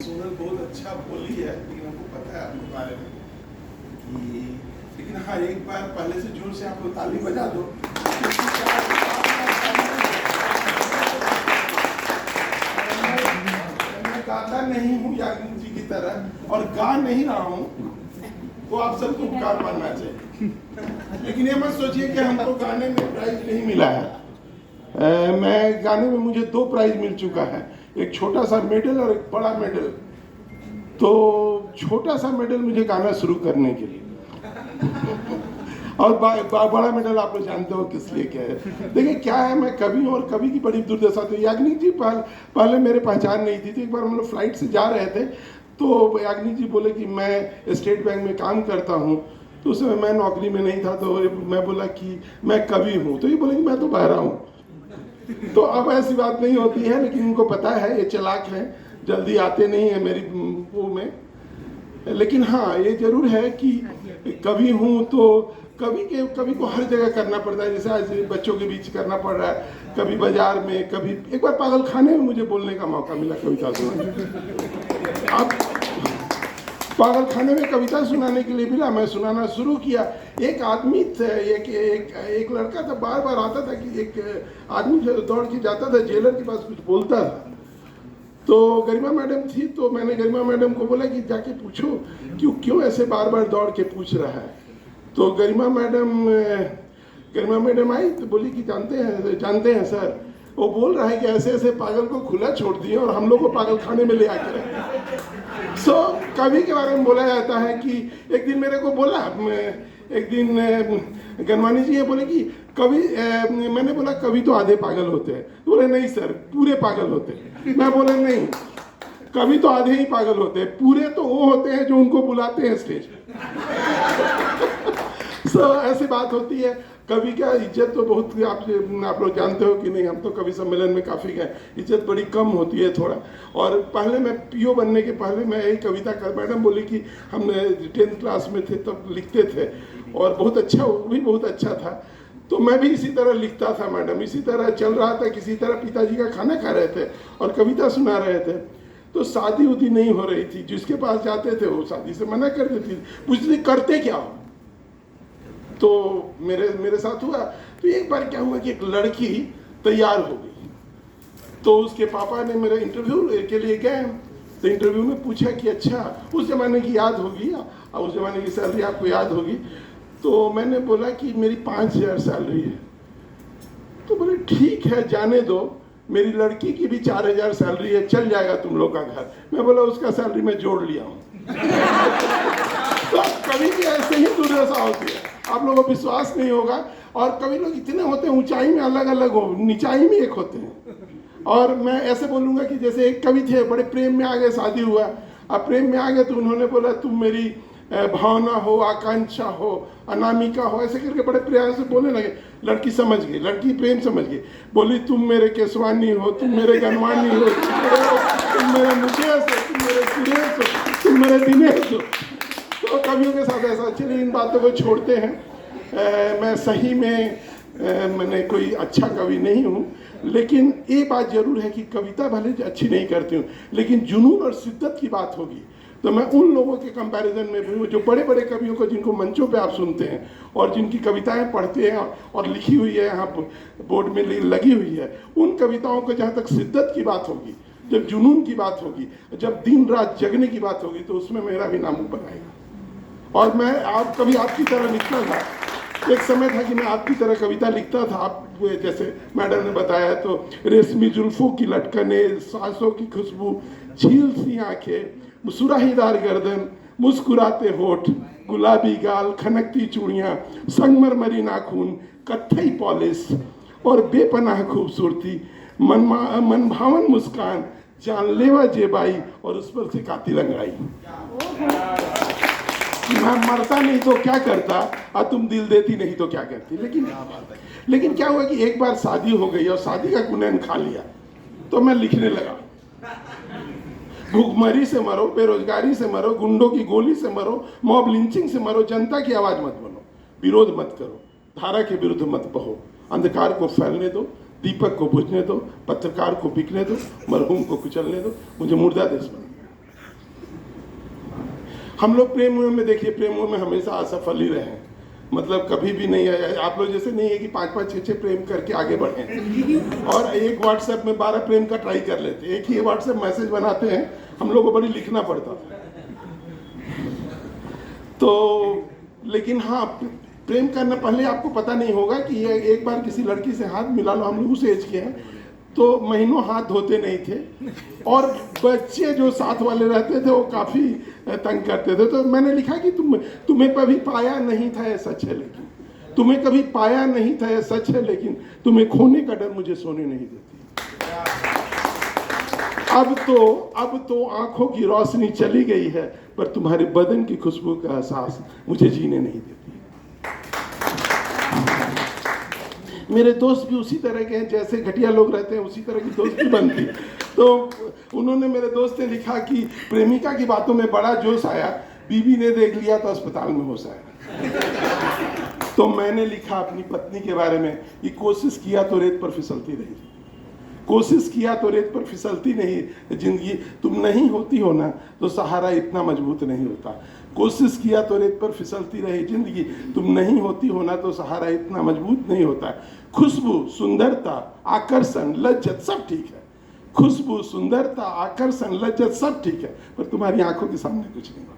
सोनल बहुत अच्छा बोली है, लेकिन हमको पता है आपके बारे में कि लेकिन हाँ, एक बार पहले से जोर से आप लोग ताली बजा दो। मैं गाता नहीं हूँ याग्निक जी की तरह और गा नहीं रहा हूँ, तो आप सबको उपकार मानना चाहिए। लेकिन ये मत सोचिए कि हमको गाने में प्राइज नहीं मिला है। मैं गाने में मुझे 2 प्राइज मिल चुका है, एक छोटा सा मेडल और एक बड़ा मेडल। तो छोटा सा मेडल मुझे गाना शुरू करने के लिए और बड़ा मेडल आप लोग जानते हो किस लिए क्या है। देखिए क्या है, मैं कवि हूँ और कवि की बड़ी दुर्दशा थी। याग्निक जी पहले मेरे पहचान नहीं थी, तो एक बार हम लोग फ्लाइट से जा रहे थे, तो याग्निक जी बोले कि मैं स्टेट बैंक में काम करता हूँ। तो उस समय मैं नौकरी में नहीं था, तो मैं बोला कि मैं कवि हूँ, तो ये बोले कि मैं तो बहरा हूँ। तो अब ऐसी बात नहीं होती है, लेकिन इनको पता है, ये चालाक हैं, जल्दी आते नहीं है मेरी वो में। लेकिन हाँ, ये जरूर है कि कवि हूँ तो कवि को हर जगह करना पड़ता है। जैसे आज बच्चों के बीच करना पड़ रहा है, कभी बाजार में, कभी एक बार पागल खाने में मुझे बोलने का मौका मिला कविता सुनाने। अब पागल खाने में कविता सुनाने के लिए मिला, मैं सुनाना शुरू किया। एक आदमी एक लड़का था, बार बार आता था कि एक आदमी दौड़ के जाता था जेलर के पास, कुछ बोलता था। तो गरिमा मैडम थी, तो मैंने गरिमा मैडम को बोला कि जाके पूछो क्यों ऐसे बार बार दौड़ के पूछ रहा है। तो गरिमा मैडम आई तो बोली कि जानते हैं सर, वो बोल रहा है कि ऐसे ऐसे पागल को खुला छोड़ दिए और हम लोग को पागल खाने में ले आके रखे। सो कवि के बारे में बोला जाता है कि एक दिन मेरे को बोला, एक दिन गनवानी जी ये बोले कि कवि, मैंने बोला कवि तो आधे पागल होते हैं। तो बोले नहीं सर, पूरे पागल होते हैं। मैं बोले नहीं, कवि तो आधे ही पागल होते हैं, पूरे तो वो होते हैं जो उनको बुलाते हैं स्टेज। सो ऐसी बात होती है। कवि का इज्जत तो बहुत, आप लोग जानते हो कि नहीं, हम तो कवि सम्मेलन में काफ़ी गए, इज्जत बड़ी कम होती है थोड़ा। और पहले मैं पीओ बनने के पहले मैं यही कविता कर, मैडम बोली कि हम 10th क्लास में थे तब लिखते थे और बहुत अच्छा, वो भी बहुत अच्छा था। तो मैं भी इसी तरह लिखता था मैडम, इसी तरह चल रहा था, किसी तरह पिताजी का खाना खा रहे थे और कविता सुना रहे थे। तो शादी उदी नहीं हो रही थी, जिसके पास जाते थे वो शादी से मना कर देती थी, पूछती करते क्या हो। तो मेरे साथ हुआ। तो एक बार क्या हुआ कि एक लड़की तैयार हो गई, तो उसके पापा ने मेरे इंटरव्यू के लिए गए, तो इंटरव्यू में पूछा कि अच्छा, उस जमाने की याद होगी और उस जमाने की सैलरी आपको याद होगी। तो मैंने बोला कि मेरी 5,000 सैलरी है। तो बोले ठीक है, जाने दो, मेरी लड़की की भी 4,000 सैलरी है, चल जाएगा तुम लोग का घर। मैं बोला उसका सैलरी मैं जोड़ लिया हूँ। तो कभी भी ऐसे ही दुर्दशा होती है, आप लोगों को विश्वास नहीं होगा। और कभी लोग इतने होते हैं, ऊंचाई में अलग अलग हो, निचाई में एक होते हैं। और मैं ऐसे बोलूँगा कि जैसे एक कवि थे, बड़े प्रेम में आ गए, शादी हुआ, अब प्रेम में आ गए तो उन्होंने बोला तुम मेरी भावना हो, आकांक्षा हो, अनामिका हो, ऐसे करके बड़े प्यार से बोलने लगे। लड़की समझ गई, लड़की प्रेम समझ गई, बोली तुम मेरे केसवानी हो, तुम मेरे गनवानी हो, तुम मेरे मुकेश हो, तुम मेरे सुरेश हो, तुम मेरे दिनेश हो। तो कवियों के साथ ऐसा। चलिए इन बातों को छोड़ते हैं। मैं सही में मैंने कोई अच्छा कवि नहीं हूँ, लेकिन ये बात जरूर है कि कविता भले अच्छी नहीं करती हूँ, लेकिन जुनून और शिद्दत की बात होगी तो मैं उन लोगों के कंपैरिजन में भी हूँ जो बड़े बड़े कवियों को, जिनको मंचों पे आप सुनते हैं और जिनकी कविताएं पढ़ते हैं और लिखी हुई है, यहाँ बोर्ड में लगी हुई है, उन कविताओं को जहाँ तक शिद्दत की बात होगी, जब जुनून की बात होगी, जब दिन रात जगने की बात होगी, तो उसमें मेरा भी नाम ऊपर आएगा। और मैं कभी आपकी तरह लिखता था, एक समय था कि मैं आपकी तरह कविता लिखता था। आप जैसे मैडम ने बताया, तो रेशमी जुल्फों की लटकने, सांसों की खुशबू, झील सी आंखें, सुराहीदार गर्दन, मुस्कुराते होठ, गुलाबी गाल, खनकती चूड़ियाँ, संगमरमरी नाखून, कत्थई पॉलिश और बेपनाह खूबसूरती, मनभावन मुस्कान, जानलेवा जेबाई और उस पर से कातिल अंगड़ाई। मैं मरता नहीं तो क्या करता, और तुम दिल देती नहीं तो क्या करती। लेकिन क्या हुआ कि एक बार शादी हो गई और शादी का गुनैन खा लिया, तो मैं लिखने लगा। भूखमरी से मरो, बेरोजगारी से मरो, गुंडों की गोली से मरो, मॉब लिंचिंग से मरो, जनता की आवाज मत बनो, विरोध मत करो, धारा के विरुद्ध मत बहो, अंधकार को फैलने दो, दीपक को बुझने दो, पत्रकार को बिकने दो, मरहूम को कुचलने दो, मुझे मुर्दा देश बनाना। हम लोग प्रेम में देखिए, प्रेम में हमेशा असफल ही रहे हैं, मतलब कभी भी नहीं है। आप लोग जैसे नहीं है कि 5-5 6-6 प्रेम करके आगे बढ़े और एक व्हाट्सएप में 12 प्रेम का ट्राई कर लेते। एक ही व्हाट्सएप मैसेज बनाते हैं, हम लोग को बड़ी लिखना पड़ता था। तो लेकिन हाँ, प्रेम करना पहले आपको पता नहीं होगा कि ये एक बार किसी लड़की से हाथ मिला लो, हम लोग उस एज के हैं तो महीनों हाथ धोते नहीं थे, और बच्चे जो साथ वाले रहते थे वो काफ़ी तंग करते थे। तो मैंने लिखा कि तुम्हें कभी पाया नहीं था, ये सच है, लेकिन तुम्हें कभी पाया नहीं था, ये सच है, लेकिन तुम्हें खोने का डर मुझे सोने नहीं देती। अब तो आंखों की रोशनी चली गई है, पर तुम्हारे बदन की खुशबू का एहसास मुझे जीने नहीं देती। मेरे दोस्त भी उसी तरह के हैं, जैसे घटिया लोग रहते हैं उसी तरह की दोस्ती बनती। तो उन्होंने, मेरे दोस्त ने लिखा कि प्रेमिका की बातों में बड़ा जोश आया, बीवी ने देख लिया तो अस्पताल में होश आया। तो मैंने लिखा अपनी पत्नी के बारे में कि कोशिश किया तो रेत पर फिसलती रही, कोशिश किया तो रेत पर फिसलती नहीं जिंदगी, तुम नहीं होती हो ना तो सहारा इतना मजबूत नहीं होता। कोशिश किया तो रेत पर फिसलती रही जिंदगी, तुम नहीं होती हो ना तो सहारा इतना मजबूत नहीं होता। खुशबू, सुंदरता, आकर्षण, लज्जत सब ठीक है, खुशबू, सुंदरता, आकर्षण, लज्जत सब ठीक है, पर तुम्हारी आंखों के सामने कुछ नहीं होता।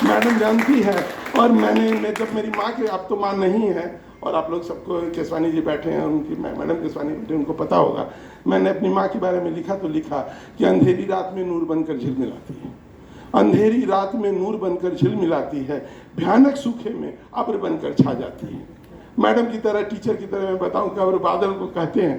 मैडम जानती है, और मैं जब मेरी माँ के, अब तो माँ नहीं है और आप लोग सबको, केसवानी जी बैठे हैं, उनकी मैडम केसवानी बैठे, उनको पता होगा। मैंने अपनी माँ के बारे में लिखा तो लिखा कि अंधेरी रात में नूर बनकर झिलमिलाती है, अंधेरी रात में नूर बनकर झिलमिलाती है, भयानक सूखे में अब्र बनकर छा जाती है। मैडम की तरह, टीचर की तरह मैं बताऊं कि अब्र बादल को कहते हैं।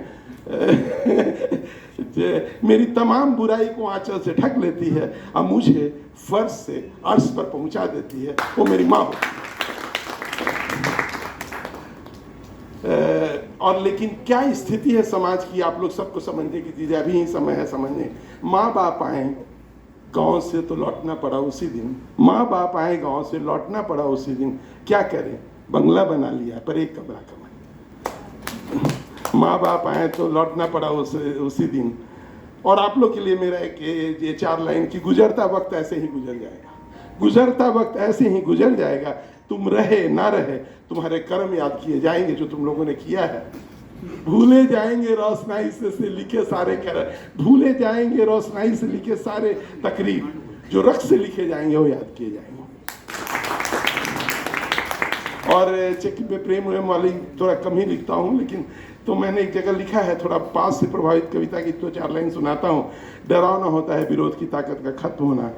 मेरी तमाम बुराई को आंचल से ढक लेती है, अब मुझे फर्श से अर्श पर पहुंचा देती है, वो मेरी माँ होती है। और लेकिन क्या स्थिति है समाज की, आप लोग सबको समझने की चीज़ है, अभी ही समय है समझने। माँ बाप आए गांव से तो लौटना पड़ा उसी दिन, माँ बाप आए गांव से लौटना पड़ा उसी दिन, क्या करें, बंगला बना लिया पर एक कमरा कमा। माँ बाप आए तो लौटना पड़ा उसी दिन। और आप लोग के लिए मेरा एक ये 4 लाइन की, गुजरता वक्त ऐसे ही गुजर जाएगा, गुजरता वक्त ऐसे ही गुजर जाएगा, तुम रहे ना रहे तुम्हारे कर्म याद किए जाएंगे जो तुम लोगों ने किया है। भूले जाएंगे रोशनाई से लिखे सारे कर, भूले जाएंगे रोशनाई से लिखे सारे तकरीर, जो रक्त से लिखे जाएंगे वो याद किए जाएंगे। और चेक में प्रेम वाली थोड़ा कम ही लिखता हूँ, लेकिन तो मैंने एक जगह लिखा है, थोड़ा पास से प्रभावित कविता की तो 4 लाइन सुनाता हूँ। डरावना होता है विरोध की ताकत का खत्म होना,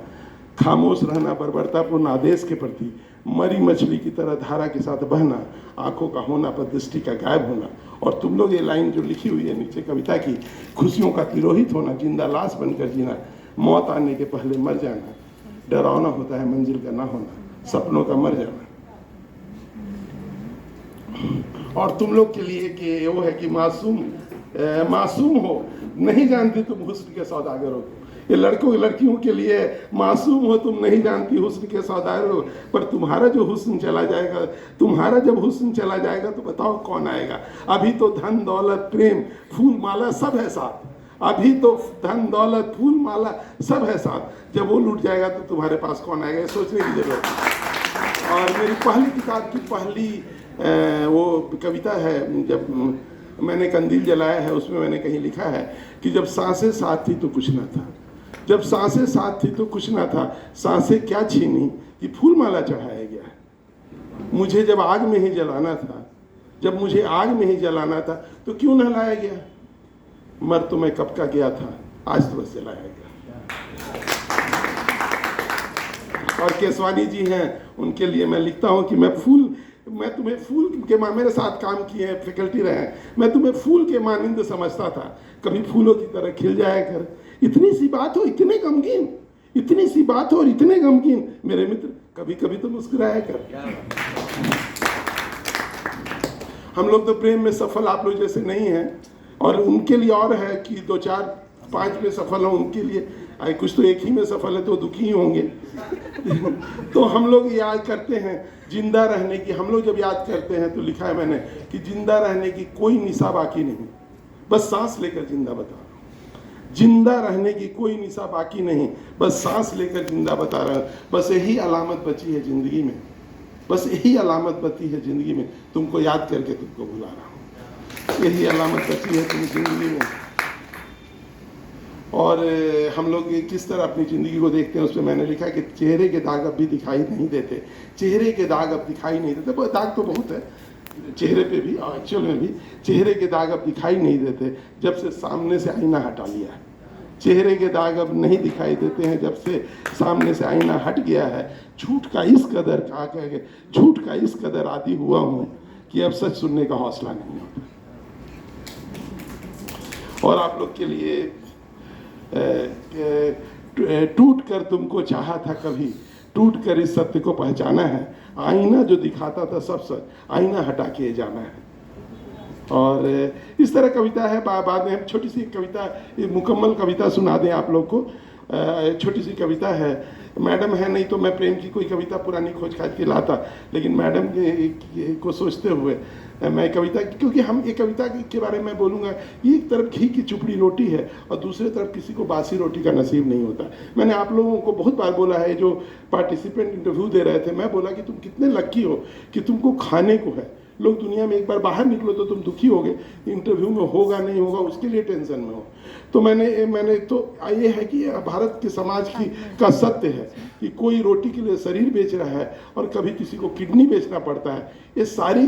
खामोश रहना बर्बरतापूर्ण आदेश के प्रति, मरी मछली की तरह धारा के साथ बहना, आंखों का होना पर दृष्टि का गायब होना। और तुम लोग ये लाइन जो लिखी हुई है नीचे कविता की, खुशियों का तिरोहित होना, जिंदा लाश बनकर जीना, मौत आने के पहले मर जाना, डरावना होता है मंजिल का ना होना, सपनों का मर जाना। और तुम लोग के लिए कि वो है कि मासूम हो, नहीं जानती तुम हुस्न के सौदागर हो। ये लड़कों लड़कियों के लिए, मासूम हो तुम नहीं जानती हुस्न के सौदागर हो, पर तुम्हारा जो हुस्न चला जाएगा, तुम्हारा जब हुस्न चला जाएगा तो बताओ कौन आएगा। अभी तो धन दौलत प्रेम फूल माला सब है साथ, अभी तो धन दौलत फूल माला सब है साथ, जब वो लूट जाएगा तो तुम्हारे पास कौन आएगा, सोचने की जरूरत है। और मेरी पहली किताब की पहली वो कविता है, जब मैंने कंदील जलाया है, उसमें मैंने कहीं लिखा है कि जब सांसें साथ थी तो कुछ ना था, जब सांसें साथ थी तो कुछ ना था, सांसें क्या छीनी कि फूल माला चढ़ाया गया। मुझे जब आग में ही जलाना था, जब मुझे आग में ही जलाना था तो क्यों न लाया गया, मर तो मैं कब का गया था, आज तो बस जलाया गया। और केसवानी जी हैं, उनके लिए मैं लिखता हूँ कि मैं तुम्हें फूल के मेरे साथ काम किए हैं, फैकल्टी रहे हैं, मैं तुम्हें फूल के मानिंद समझता था, कभी फूलों की तरह खिल जाया कर, इतनी सी बात हो इतने गमगीन, इतनी सी बात हो और इतने गमगीन, मेरे मित्र कभी कभी तो मुस्कुराया कर। हम लोग तो प्रेम में सफल आप लोग जैसे नहीं हैं, और उनके लिए और है कि 2 4 5 में सफल हो, उनके लिए कुछ तो एक ही में सफल है तो दुखी ही होंगे। तो हम लोग याद करते हैं जिंदा रहने की, हम लोग जब याद करते हैं तो लिखा है मैंने कि जिंदा रहने की कोई निशा बाकी नहीं, बस सांस लेकर जिंदा बता, जिंदा रहने की कोई निशा बाकी नहीं, बस सांस लेकर जिंदा बता रहा हूँ। बस यही अलामत बची है जिंदगी में, बस यही अलामत बची है जिंदगी में, तुमको याद करके तुमको बुला रहा हूँ। यही अलामत बची है तुम जिंदगी में। और हम लोग किस तरह अपनी ज़िंदगी को देखते हैं, उस पर मैंने लिखा कि चेहरे के दाग अब भी दिखाई नहीं देते। चेहरे के दाग अब दिखाई नहीं देते। दाग तो बहुत है चेहरे पे भी, एक्चुअल में भी चेहरे के दाग अब दिखाई नहीं देते जब से सामने से आईना हटा लिया है। चेहरे के दाग अब नहीं दिखाई देते हैं जब से सामने से आईना हट गया है। झूठ का इस कदर आदी हुआ हूँ कि अब सच सुनने का हौसला नहीं होता। और आप लोग के लिए टूट कर तुमको चाहा था कभी, टूट कर इस सत्य को पहचाना है। आईना जो दिखाता था सब सच, आईना हटा के जाना है। और इस तरह कविता है। बाद में छोटी सी कविता, मुकम्मल कविता सुना दें आप लोग को। छोटी सी कविता है। मैडम है नहीं तो मैं प्रेम की कोई कविता पुरानी खोज खाज के लाता, लेकिन मैडम को सोचते हुए मैं कविता, क्योंकि हम एक कविता के बारे में बोलूँगा। एक तरफ घी की चुपड़ी रोटी है और दूसरे तरफ किसी को बासी रोटी का नसीब नहीं होता। मैंने आप लोगों को बहुत बार बोला है, जो पार्टिसिपेंट इंटरव्यू दे रहे थे, मैं बोला कि तुम कितने लक्की हो कि तुमको खाने को है। लोग दुनिया में एक बार बाहर निकलो तो तुम दुखी होगे, इंटरव्यू में होगा नहीं होगा उसके लिए टेंशन में हो। तो मैंने तो ये है कि भारत के समाज का सत्य है कि कोई रोटी के लिए शरीर बेच रहा है और कभी किसी को किडनी बेचना पड़ता है। ये सारी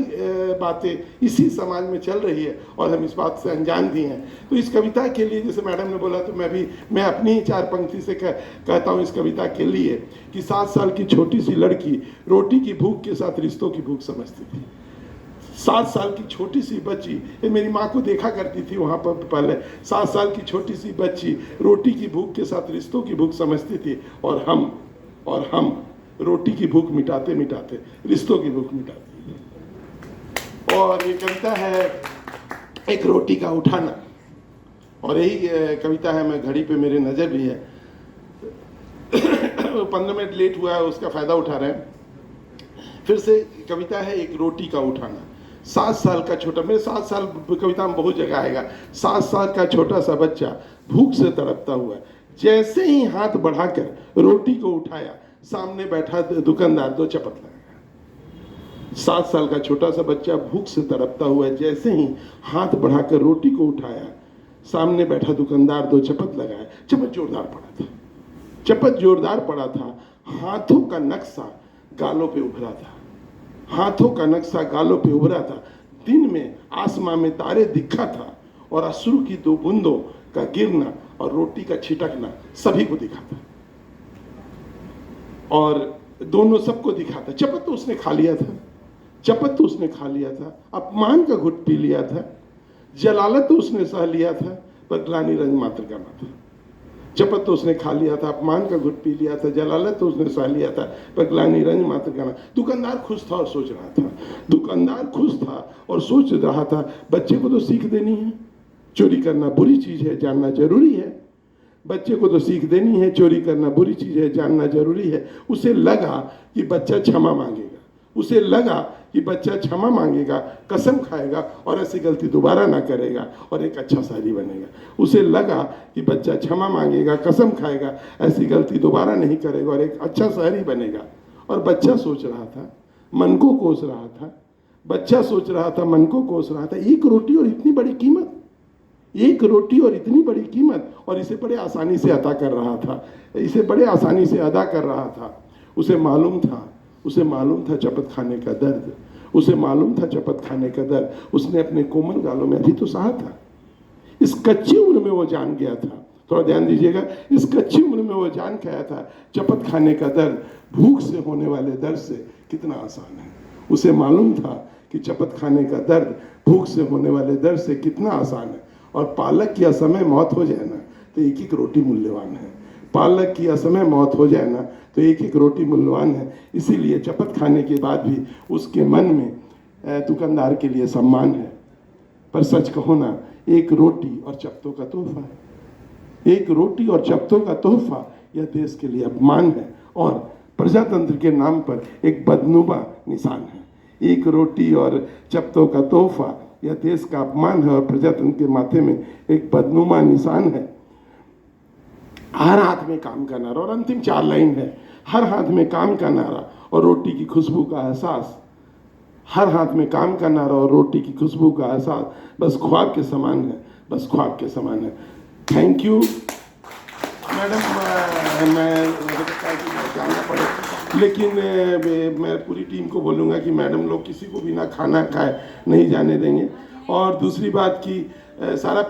बातें इसी समाज में चल रही है और हम इस बात से अनजान भी हैं। तो इस कविता के लिए, जैसे मैडम ने बोला, तो मैं अपनी 4 पंक्ति से कहता हूँ इस कविता के लिए कि 7 साल की छोटी सी लड़की रोटी की भूख के साथ रिश्तों की भूख समझती थी। 7 साल की छोटी सी बच्ची, ये मेरी माँ को देखा करती थी वहाँ पर पहले। 7 साल की छोटी सी बच्ची रोटी की भूख के साथ रिश्तों की भूख समझती थी, और हम रोटी की भूख मिटाते मिटाते रिश्तों की भूख मिटाते। और ये कविता है एक रोटी का उठाना, और यही कविता है। मैं घड़ी पे मेरे नज़र भी है 15 मिनट लेट हुआ है, उसका फ़ायदा उठा रहे हैं। फिर से कविता है एक रोटी का उठाना। 7 साल का छोटा, मेरे 7 साल कविता में बहुत जगह आएगा। 7 साल का छोटा सा बच्चा भूख से तड़पता हुआ, जैसे ही हाथ बढ़ाकर रोटी को उठाया, सामने बैठा दुकानदार 2 चपत लगाया। 7 साल का छोटा सा बच्चा भूख से तड़पता हुआ, जैसे ही हाथ बढ़ाकर रोटी को उठाया, सामने बैठा दुकानदार 2 चपत लगाया। चपत जोरदार पड़ा था। हाथों का नक्शा गालों पे उभरा था। दिन में आसमां में तारे दिखा था, और अश्रु की 2 बूंदों का गिरना और रोटी का छिटकना सभी को दिखा था, और दोनों सबको दिखा था। चपत तो उसने खा लिया था, अपमान का घुट पी लिया था, जलालत तो उसने सह लिया था, पर ग्लानि रंज मात्र करना था। चपत तो उसने खा लिया था, अपमान का घुट पी लिया था, जलालत तो उसने सह लिया था, पर ग्लानि रंज मात्र करना। दुकानदार खुश था और सोच रहा था, बच्चे को तो सीख देनी है, चोरी करना बुरी चीज है, जानना जरूरी है। बच्चे को तो सीख देनी है, चोरी करना बुरी चीज है, जानना जरूरी है। उसे लगा कि बच्चा क्षमा मांगेगा, कसम खाएगा और ऐसी गलती दोबारा ना करेगा और एक अच्छा शायरी बनेगा। उसे लगा कि बच्चा क्षमा मांगेगा, कसम खाएगा, ऐसी गलती दोबारा नहीं करेगा और एक अच्छा शायरी बनेगा। और बच्चा सोच रहा था, मन को कोस रहा था, एक रोटी और इतनी बड़ी कीमत, और इसे बड़े आसानी से अदा कर रहा था। उसे मालूम था चपत खाने का दर्द। उसने अपने कोमल गालों में अभी तो सहा था। इस कच्ची उम्र में वो जान गया था, थोड़ा ध्यान दीजिएगा, इस कच्ची उम्र में वो जान गया था चपत खाने का दर्द भूख से होने वाले दर्द से कितना आसान है। उसे मालूम था कि चपत खाने का दर्द भूख से होने वाले दर्द से कितना आसान है, और पालक की असमय मौत हो जाए ना तो एक रोटी मूल्यवान है। इसीलिए चपत खाने के बाद भी उसके मन में दुकानदार के लिए सम्मान है। पर सच कहो ना, एक रोटी और चपतों का तोहफा यह देश के लिए अपमान है और प्रजातंत्र के नाम पर एक बदनुमा निशान है। एक रोटी और चपतों का तोहफा यह देश का अपमान है और प्रजातंत्र के माथे में एक बदनुमा निशान है। हर हाथ में काम का नारा, और अंतिम 4 लाइन है, हर हाथ में काम का नारा और रोटी की खुशबू का एहसास, हर हाथ में काम का नारा और रोटी की खुशबू का एहसास बस ख्वाब के समान है, बस ख्वाब के समान है। Thank you madam. मैं जाना पड़े, लेकिन मैं पूरी टीम को बोलूँगा कि मैडम लोग किसी को बिना खाना खाए नहीं जाने देंगे। और दूसरी बात कि सारा